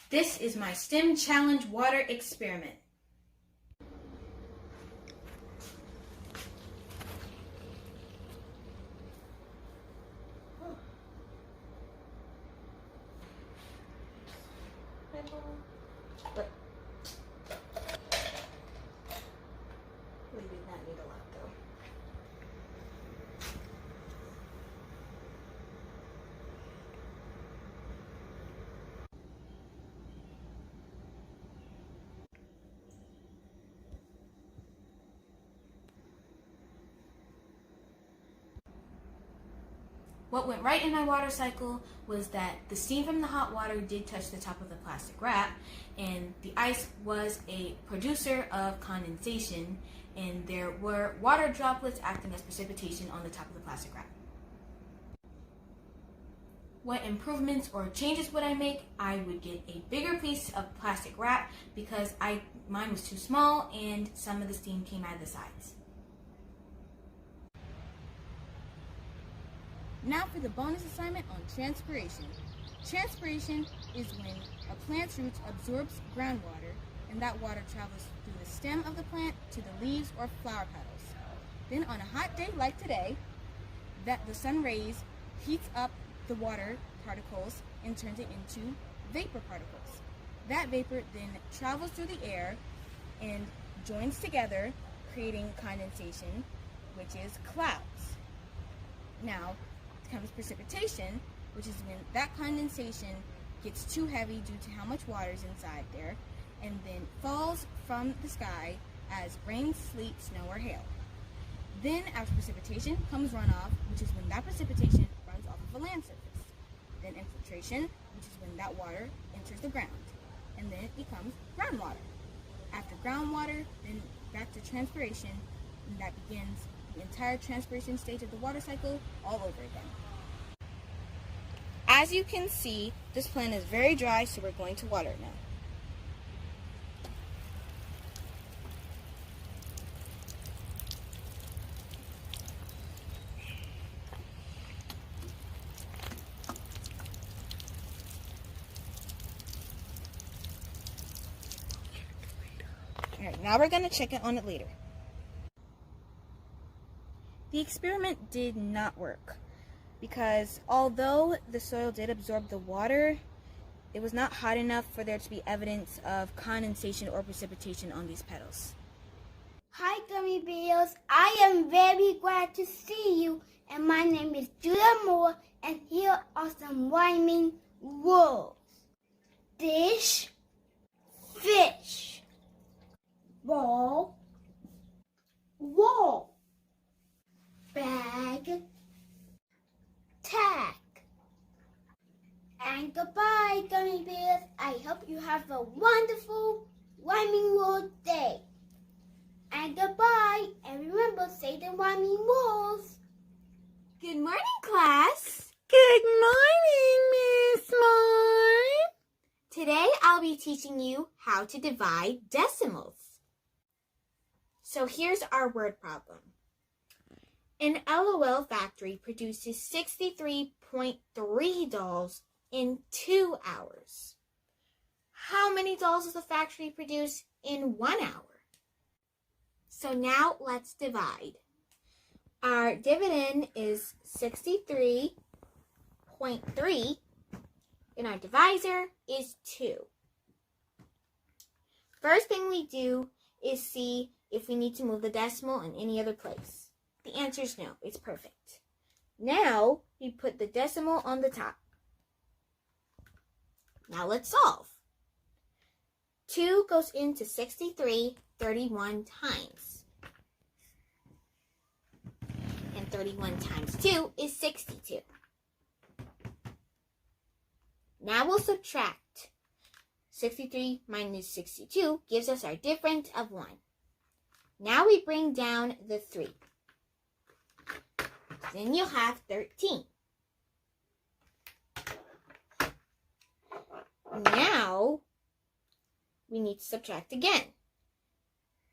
This is my STEM Challenge water experiment. We did not need a lot though. What went right in my water cycle was that the steam from the hot water did touch the top of the plastic wrap, and the ice was a producer of condensation, and there were water droplets acting as precipitation on the top of the plastic wrap. What improvements or changes would I make? I would get a bigger piece of plastic wrap because mine was too small and some of the steam came out of the sides. Now for the bonus assignment on transpiration. Transpiration is when a plant's roots absorbs groundwater and that water travels through the stem of the plant to the leaves or flower petals. Then on a hot day like today, the sun rays heats up the water particles and turns it into vapor particles. That vapor then travels through the air and joins together, creating condensation, which is clouds. Now comes precipitation, which is when that condensation gets too heavy due to how much water is inside there, and then falls from the sky as rain, sleet, snow, or hail. Then after precipitation comes runoff, which is when that precipitation runs off of a land surface. Then infiltration, which is when that water enters the ground, and then it becomes groundwater. After groundwater, then back to transpiration, and that begins the entire transpiration stage of the water cycle all over again. As you can see, this plant is very dry, so we're going to water it now. Alright, now we're going to check it on it later. The experiment did not work because although the soil did absorb the water, it was not hot enough for there to be evidence of condensation or precipitation on these petals. Hi Gummy Bears, I am very glad to see you, and my name is Judah Moore, and here are some rhyming words. Dish, fish, ball, wall, bag, tag. And goodbye, Gummy Bears. I hope you have a wonderful rhyming word day. And goodbye. And remember, say the rhyming words. Good morning, class. Good morning, Miss Moore. Today I'll be teaching you how to divide decimals. So here's our word problem. An LOL factory produces 63.3 dolls in 2 hours. How many dolls does the factory produce in 1 hour? So now let's divide. Our dividend is 63.3 and our divisor is 2. First thing we do is see if we need to move the decimal in any other place. The answer is no, it's perfect. Now we put the decimal on the top. Now let's solve. 2 goes into 63 31 times. And 31 times 2 is 62. Now we'll subtract. 63 minus 62 gives us our difference of 1. Now we bring down the 3. Then you'll have 13. Now we need to subtract again.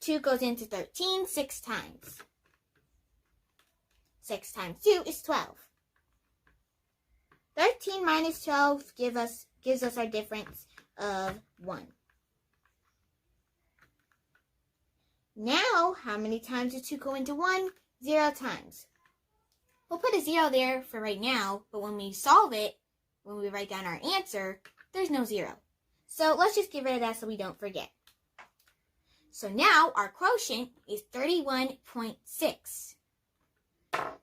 2 goes into 13 6 times. 6 times 2 is 12. 13 minus 12 gives us our difference of 1. Now, how many times does 2 go into 1? 0 times. We'll put a 0 there for right now, but when we solve it, when we write down our answer, there's no 0. So let's just get rid of that so we don't forget. So now our quotient is 31.6.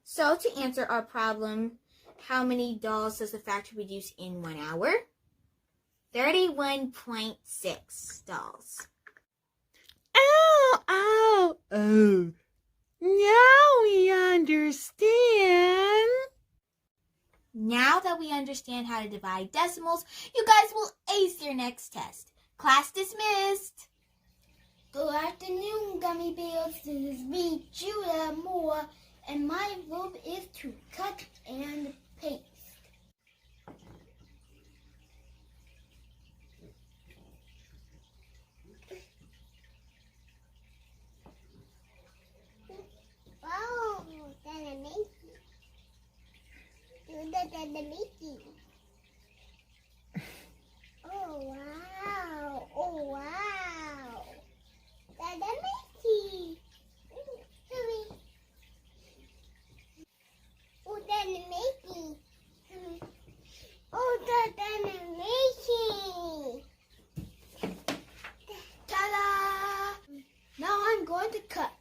So to answer our problem, how many dolls does the factory produce in 1 hour? 31.6 dolls. Ow, ow, oh. Now we understand. Now that we understand how to divide decimals, you guys will ace your next test. Class dismissed. Good afternoon, Gummy Bears. This is me, Judah Moore, and my role is to cut and paste. Wow, that's amazing. That's amazing. Oh, wow. Oh, wow. That's amazing. Hurry. Oh, that's amazing. Oh, that's amazing. Ta-da! Now I'm going to cut.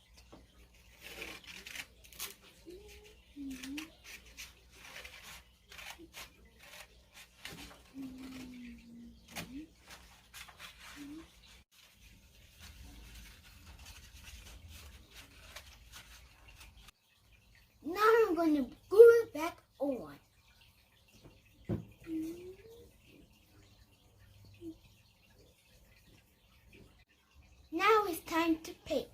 Now I'm going to glue it back on. Now it's time to paste.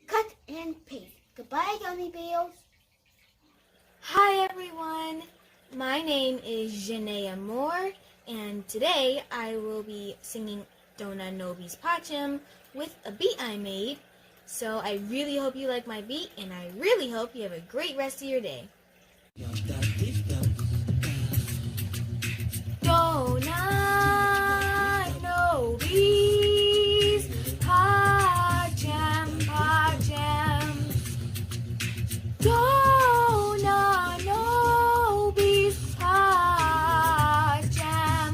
Cut and paste. Goodbye, Gummy Bears. Hi everyone, my name is Janaea Moore, and today I will be singing Dona Nobis Pacem with a beat I made. So I really hope you like my beat, and I really hope you have a great rest of your day. Dona Nobis Pacem, Pacem. Dona Nobis Pacem.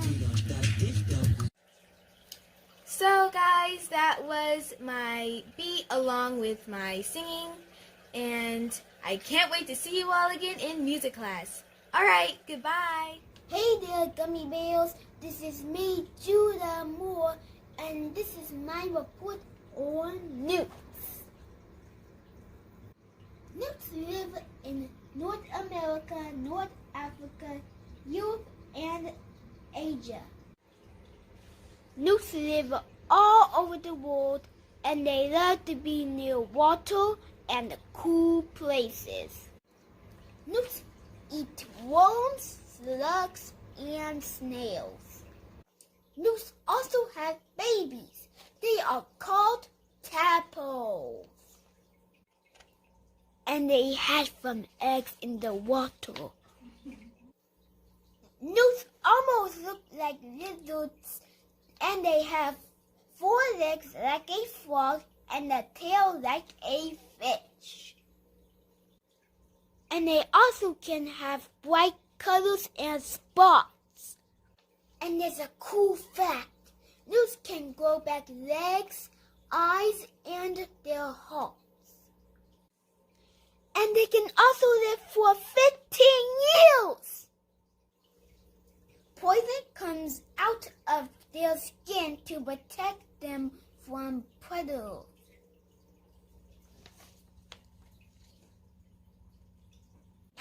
So guys, that was my beat along with my singing, and I can't wait to see you all again in music class. Alright, goodbye. Hey there, Gummy Bears. This is me, Judah Moore, and this is my report on newts. Newts live in North America, North Africa, Europe, and Asia. Newts live all over the world, and they love to be near water and cool places. Newts eat worms, slugs, and snails. Newts also have babies. They are called tadpoles. And they hatch from eggs in the water. Newts almost look like lizards, and they have 4 legs like a frog and a tail like a fish. And they also can have bright colors and spots. And there's a cool fact. Newts can grow back legs, eyes, and their hearts. And they can also live for 15 years. Poison comes out of their skin to protect them from predators.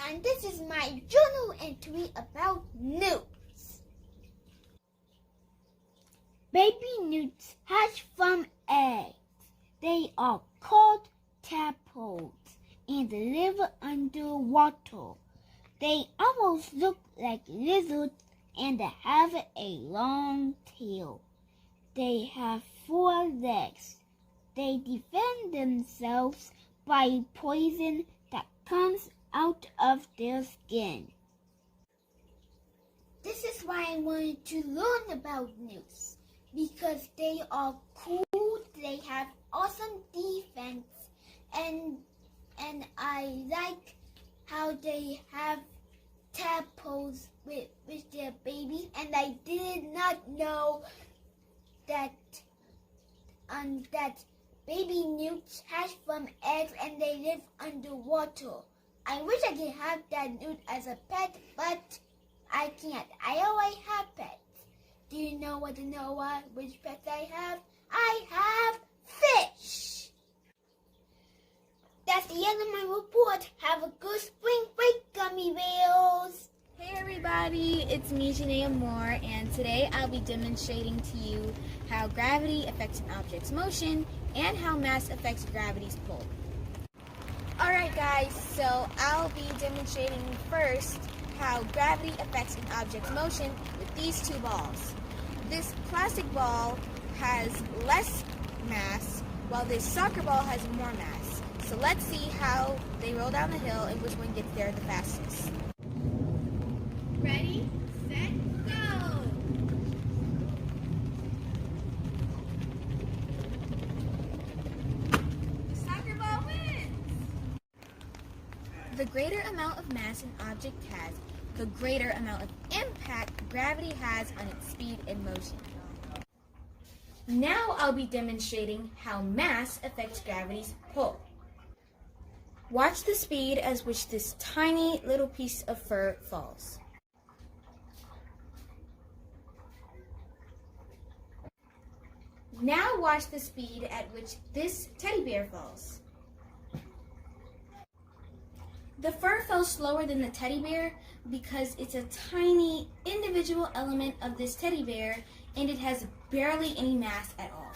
And this is my journal entry about newts. Baby newts hatch from eggs. They are called tadpoles and live underwater. They almost look like lizards and have a long tail. They have 4 legs. They defend themselves by poison that comes out of their skin. This is why I wanted to learn about nukes, because they are cool, they have awesome defense, and I like how they have tadpoles with their babies, and I did not know that that baby nukes hatch from eggs and they live underwater. I wish I could have that nuke as a pet, but I can't. I always have pets. Do you want to know which pets I have? I have fish. That's the end of my report. Have a good spring break, Gummy Bears. Hey everybody, it's me, Janaea Moore, and today I'll be demonstrating to you how gravity affects an object's motion and how mass affects gravity's pull. Alright guys, so I'll be demonstrating first how gravity affects an object's motion with these two balls. This plastic ball has less mass, while this soccer ball has more mass. So let's see how they roll down the hill and which one gets there the fastest. Ready, set, go! The soccer ball wins! The greater amount of mass an object has, the greater amount of impact gravity has on its speed and motion. Now I'll be demonstrating how mass affects gravity's pull. Watch the speed at which this tiny little piece of fur falls. Now watch the speed at which this teddy bear falls. The fur fell slower than the teddy bear because it's a tiny individual element of this teddy bear and it has barely any mass at all.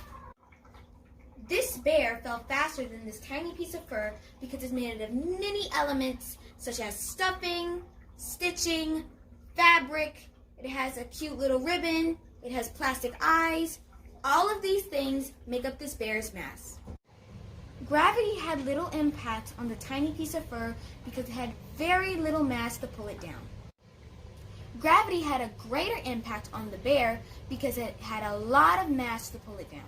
This bear fell faster than this tiny piece of fur because it's made of many elements such as stuffing, stitching, fabric, it has a cute little ribbon, it has plastic eyes. All of these things make up this bear's mass. Gravity had little impact on the tiny piece of fur because it had very little mass to pull it down. Gravity had a greater impact on the bear because it had a lot of mass to pull it down.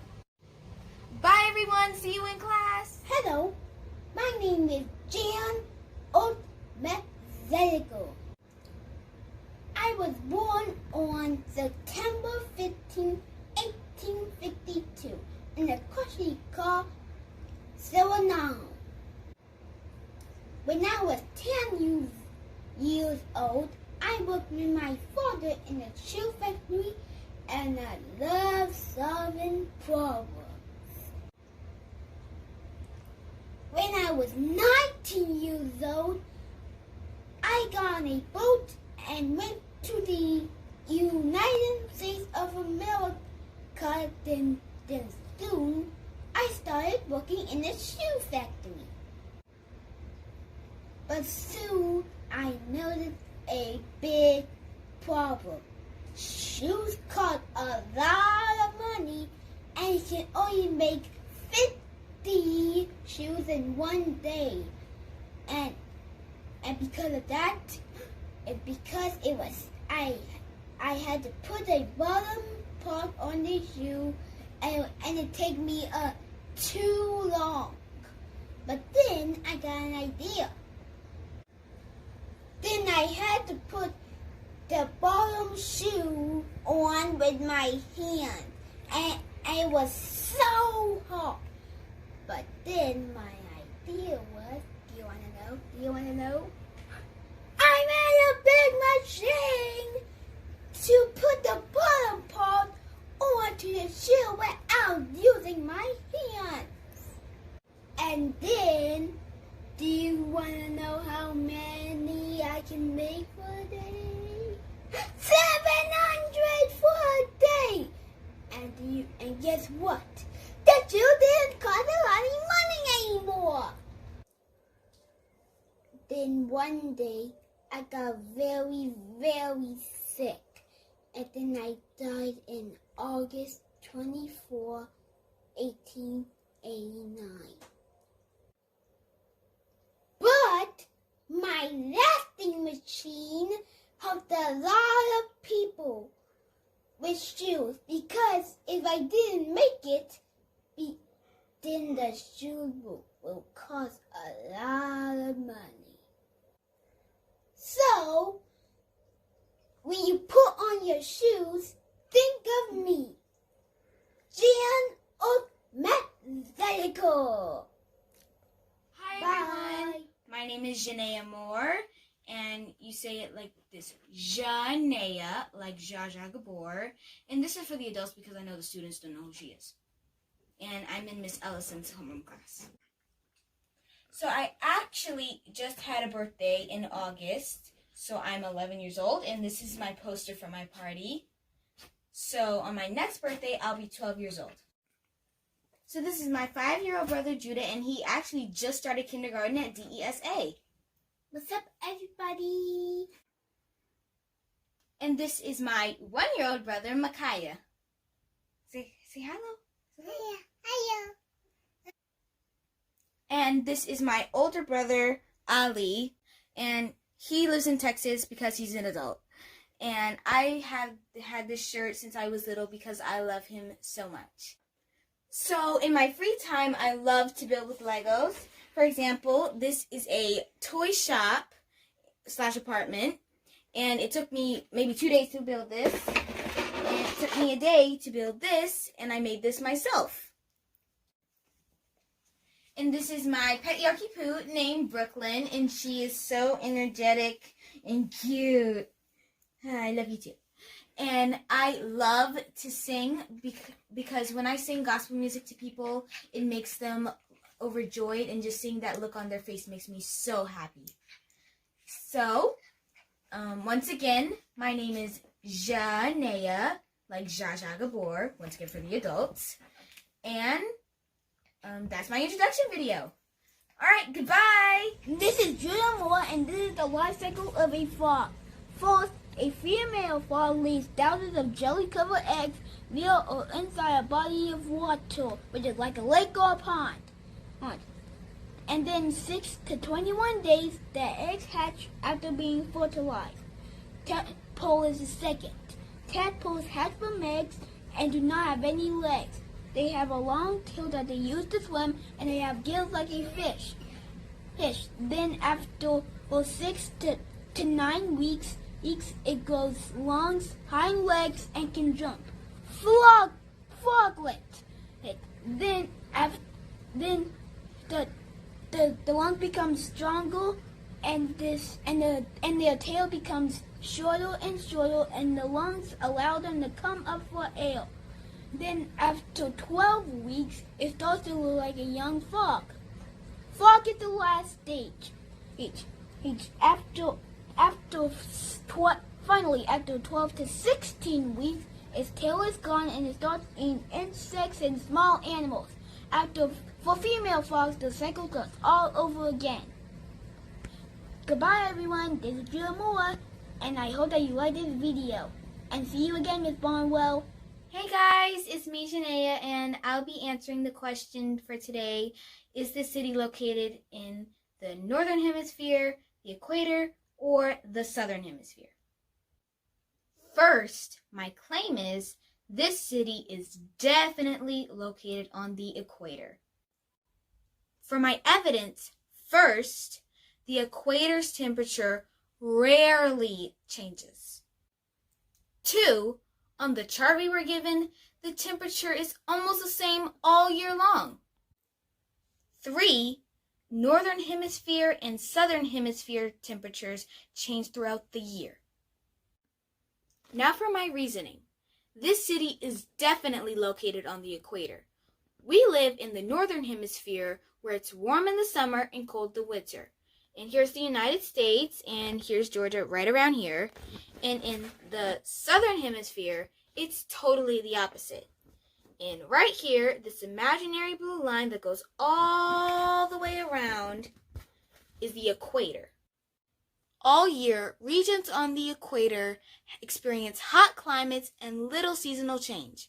Bye everyone, see you in class. Hello, my name is Jan Oldmezeligo. I was born on September 15, 1852 in a country called Suriname. When I was 10 years old, I worked with my father in a shoe factory and I love solving problems. When I was 19 years old, I got on a boat and went to the United States of America. Then soon, I started working in a shoe factory. But soon, I noticed a big problem. Shoes cost a lot of money and you can only make 50 shoes in one day. And because of that, I had to put a bottom part on the shoe and it took me too long. But then I got an idea. Then I had to put the bottom shoe on with my hand. And it was so hard. But then my idea was, do you want to know? I made a big machine to put the bottom part onto the shoe without using my hands. And then, do you want to know how many I can make for a day? 700 for a day! And guess what? The shoe didn't cost a lot of money anymore. Then one day, I got very, very sick. And then I died in August 24, 1889. But my lasting machine helped a lot of people with shoes, because if I didn't make it, then the shoes will cost a lot of money. So, when you put on your shoes, think of me, Jan Mathematical. Hi everyone. My name is Janaea Moore, and you say it like this: Janaea, like Zsa Zsa Gabor. And this is for the adults because I know the students don't know who she is. And I'm in Miss Ellison's homeroom class. So I actually just had a birthday in August. So I'm 11 years old, and this is my poster for my party. So on my next birthday, I'll be 12 years old. So this is my 5-year-old brother, Judah, and he actually just started kindergarten at DESA. What's up, everybody? And this is my 1-year-old brother, Micaiah. Say hello. Hiya. And this is my older brother, Ali, and he lives in Texas because he's an adult. And I have had this shirt since I was little because I love him so much. So in my free time, I love to build with Legos. For example, this is a toy shop / apartment, and it took me maybe 2 days to build this. And it took me a day to build this, and I made this myself. And this is my pet Yorkie Poo named Brooklyn, and she is so energetic and cute. I love you too. And I love to sing because when I sing gospel music to people, it makes them overjoyed, and just seeing that look on their face makes me so happy. So, once again, my name is Janaea, like Zsa Zsa Gabor, once again for the adults. And that's my introduction video. Alright, goodbye! This is Judah Moore, and this is the life cycle of a frog. First, a female frog lays thousands of jelly-covered eggs near or inside a body of water, which is like a lake or a pond. And then 6 to 21 days, the eggs hatch after being fertilized. Tadpole is the second. Tadpoles hatch from eggs and do not have any legs. They have a long tail that they use to swim, and they have gills like a fish. Then after 6 to 9 weeks, it grows lungs, hind legs, and can jump. Froglet. Then the lungs become stronger, and their tail becomes shorter and shorter, and the lungs allow them to come up for air. Then after 12 weeks, it starts to look like a young frog. Frog is the last stage. Finally, after 12 to 16 weeks, its tail is gone and it starts eating insects and small animals. For female frogs, the cycle starts all over again. Goodbye, everyone. This is Judah Moore, and I hope that you like this video. And see you again, Miss Barnwell. Hey guys, it's me, Janaea, and I'll be answering the question for today. Is this city located in the Northern Hemisphere, the Equator, or the Southern Hemisphere? First, my claim is this city is definitely located on the Equator. For my evidence, first, the equator's temperature rarely changes. 2, on the chart we were given, the temperature is almost the same all year long. 3, Northern Hemisphere and Southern Hemisphere temperatures change throughout the year. Now for my reasoning. This city is definitely located on the equator. We live in the Northern Hemisphere where it's warm in the summer and cold in the winter. And here's the United States, and here's Georgia right around here. And in the Southern Hemisphere, it's totally the opposite. And right here, this imaginary blue line that goes all the way around is the equator. All year, regions on the equator experience hot climates and little seasonal change.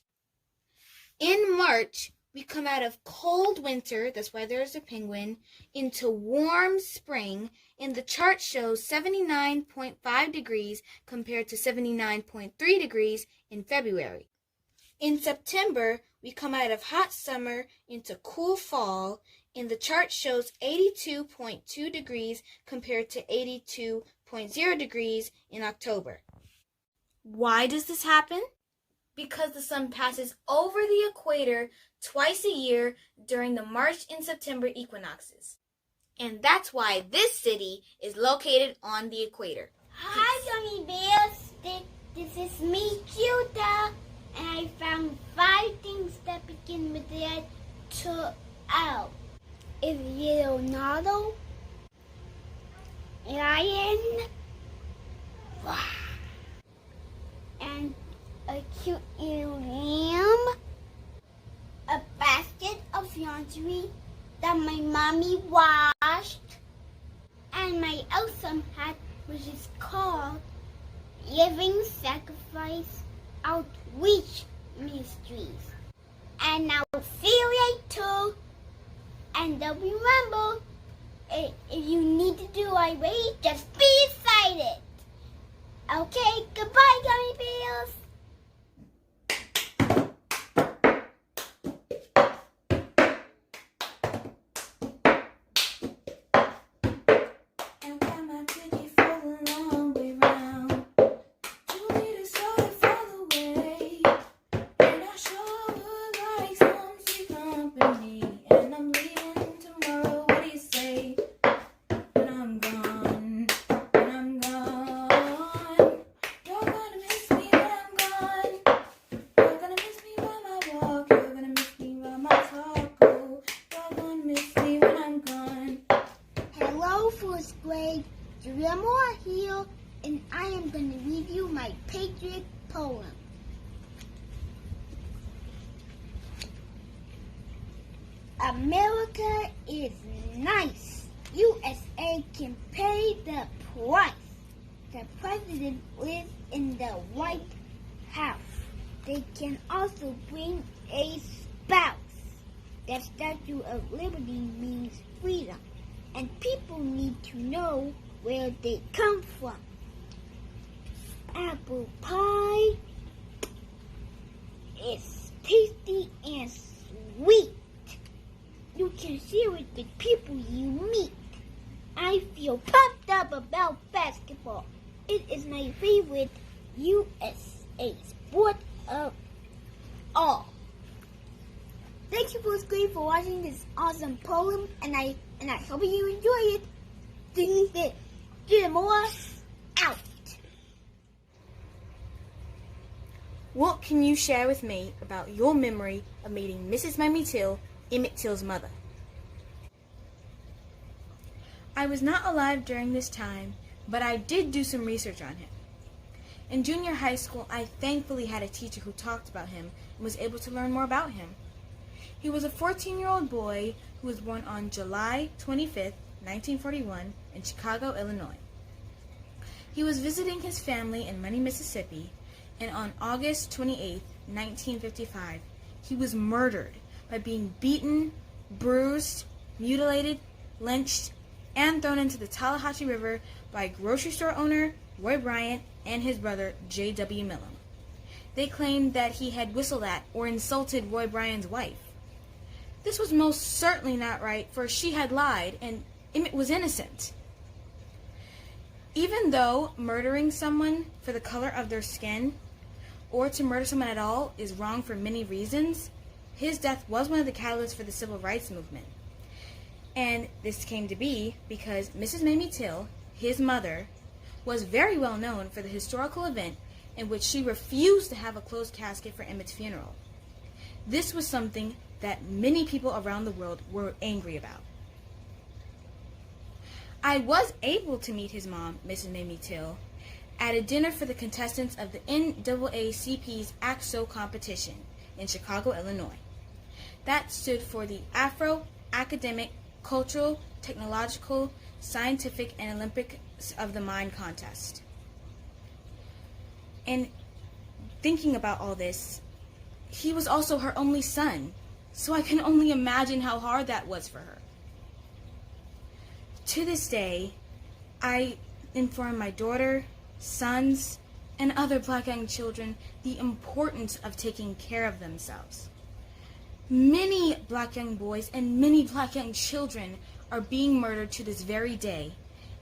In March, we come out of cold winter, that's why there's a penguin, into warm spring, and the chart shows 79.5 degrees compared to 79.3 degrees in February. In September, we come out of hot summer into cool fall, and the chart shows 82.2 degrees compared to 82.0 degrees in October. Why does this happen? Because the sun passes over the equator twice a year during the March and September equinoxes. And that's why this city is located on the equator. Hi, Gummy Bears. This is me, Judah, and I found 5 things that begin with the letter L. Is Leonardo, lion, and a cute little lamb, a basket of laundry that my mommy washed, and my awesome hat, which is called Living Sacrifice Outreach Ministries. And now see you later. And don't remember, if you need to do a race, just be excited. Okay, goodbye, Gummy Bears. First grade, Julia here, and I am going to read you my patriot poem. America is nice. USA can pay the price. The president lives in the White House. They can also bring a spouse. The Statue of Liberty means freedom, and people need to know where they come from. Apple pie is tasty and sweet. You can share it with people you meet. I feel pumped up about basketball. It is my favorite USA sport of all. Thank you, first grade, for watching this awesome poem, and I hope you enjoy it. Sing it. Get more out. What can you share with me about your memory of meeting Mrs. Mamie Till, Emmett Till's mother? I was not alive during this time, but I did do some research on him. In junior high school, I thankfully had a teacher who talked about him and was able to learn more about him. He was a 14-year-old boy who was born on July 25th, 1941, in Chicago, Illinois. He was visiting his family in Money, Mississippi, and on August 28th, 1955, he was murdered by being beaten, bruised, mutilated, lynched, and thrown into the Tallahatchie River by grocery store owner Roy Bryant and his brother J.W. Millam. They claimed that he had whistled at or insulted Roy Bryant's wife. This was most certainly not right, for she had lied and Emmett was innocent. Even though murdering someone for the color of their skin or to murder someone at all is wrong for many reasons, his death was one of the catalysts for the civil rights movement. And this came to be because Mrs. Mamie Till, his mother, was very well known for the historical event in which she refused to have a closed casket for Emmett's funeral. This was something that many people around the world were angry about. I was able to meet his mom, Mrs. Mamie Till, at a dinner for the contestants of the NAACP's Act So competition in Chicago, Illinois. That stood for the Afro Academic, Cultural, Technological, Scientific, and Olympics of the Mind contest. And thinking about all this, he was also her only son, so I can only imagine how hard that was for her. To this day, I inform my daughter, sons, and other black young children the importance of taking care of themselves. Many black young boys and many black young children are being murdered to this very day,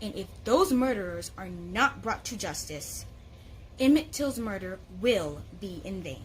and if those murderers are not brought to justice, Emmett Till's murder will be in vain.